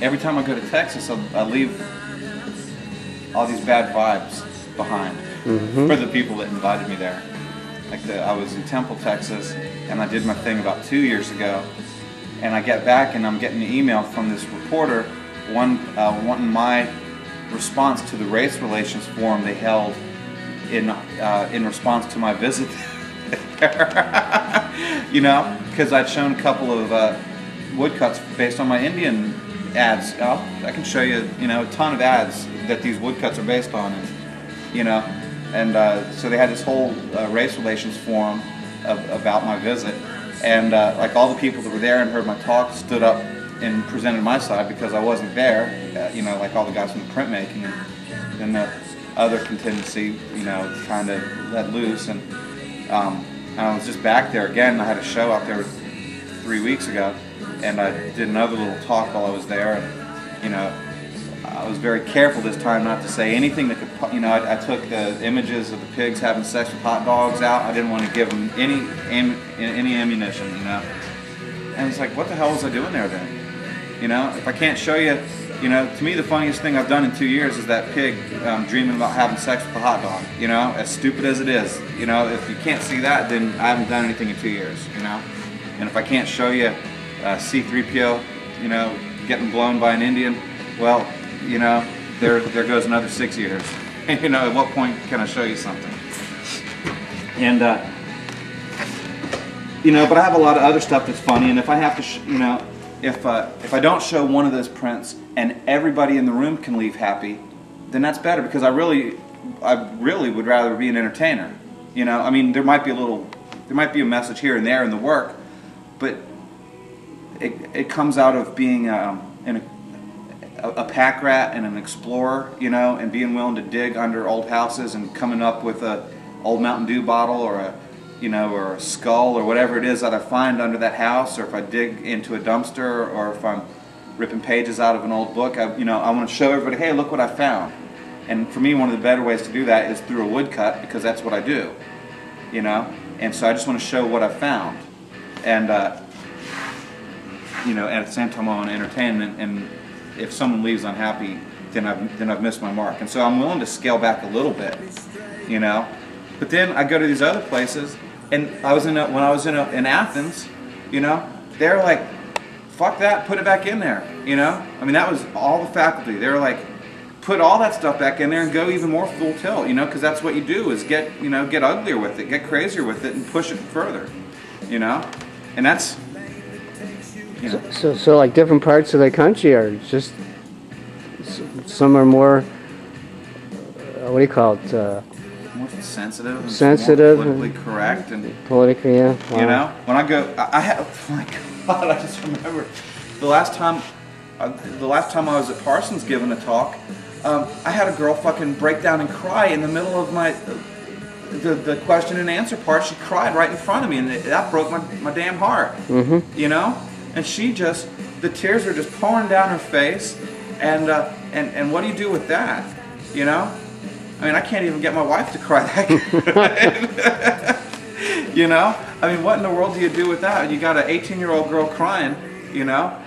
every time I go to Texas, I leave all these bad vibes behind for the people that invited me there. Like I was in Temple, Texas, and I did my thing about 2 years ago, and I get back and I'm getting an email from this reporter, wanting my response to the race relations forum they held in response to my visit there. You know, because I'd shown a couple of woodcuts based on my Indian ads. I can show you, you know, a ton of ads that these woodcuts are based on, and you know, and so they had this whole race relations forum about my visit, and like all the people that were there and heard my talk stood up and presented my side because I wasn't there, you know, like all the guys from the printmaking, and then the other contingency, you know, kind of let loose, and I was just back there again. I had a show out there 3 weeks ago, and I did another little talk while I was there, and you know, I was very careful this time not to say anything that could, you know, I took the images of the pigs having sex with hot dogs out. I didn't want to give them any ammunition, you know, and it's like, what the hell was I doing there then? You know, if I can't show you, you know, to me the funniest thing I've done in 2 years is that pig dreaming about having sex with a hot dog, you know, as stupid as it is. You know, if you can't see that, then I haven't done anything in 2 years, you know. And if I can't show you C-3PO, you know, getting blown by an Indian, well, you know, there goes another 6 years. You know, at what point can I show you something? And, you know, but I have a lot of other stuff that's funny, and if I have to, you know, if I don't show one of those prints and everybody in the room can leave happy, then that's better, because I really would rather be an entertainer. You know, I mean, there might be a message here and there in the work, but it comes out of being a pack rat and an explorer, you know, and being willing to dig under old houses and coming up with a old Mountain Dew bottle or a, you know, or a skull or whatever it is that I find under that house, or if I dig into a dumpster, or if I'm ripping pages out of an old book, you know, I want to show everybody, hey, look what I found. And for me, one of the better ways to do that is through a woodcut, because that's what I do, you know. And so I just want to show what I found, and you know, at the same time I want to entertain, and if someone leaves unhappy, then I've missed my mark. And so I'm willing to scale back a little bit, you know. But then I go to these other places, and when I was in Athens, you know, they're like, fuck that, put it back in there, you know. I mean, that was all the faculty. They were like, put all that stuff back in there and go even more full tilt, you know, because that's what you do, is get uglier with it, get crazier with it, and push it further, you know. And that's, you know. So like different parts of the country are just, some are more, what do you call it? More sensitive, more politically correct, and politically, yeah. Wow. You know, when I go, I have, oh my God, I just remember the last time I was at Parsons giving a talk, I had a girl fucking break down and cry in the middle of the question and answer part. She cried right in front of me, and that broke my damn heart. You know, and the tears are just pouring down her face, and what do you do with that? You know. I mean, I can't even get my wife to cry that good. You know? I mean, what in the world do you do with that? You got an 18-year-old girl crying, you know?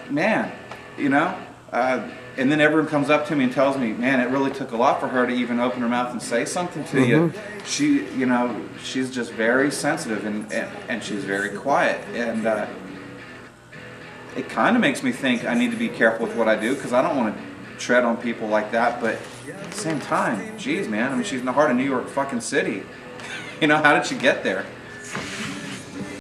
Man, you know? And then everyone comes up to me and tells me, man, it really took a lot for her to even open her mouth and say something to you. She, you know, she's just very sensitive, and she's very quiet. And it kind of makes me think I need to be careful with what I do, because I don't want to tread on people like that, but at the same time, geez, man, I mean, she's in the heart of New York fucking city. You know, how did she get there?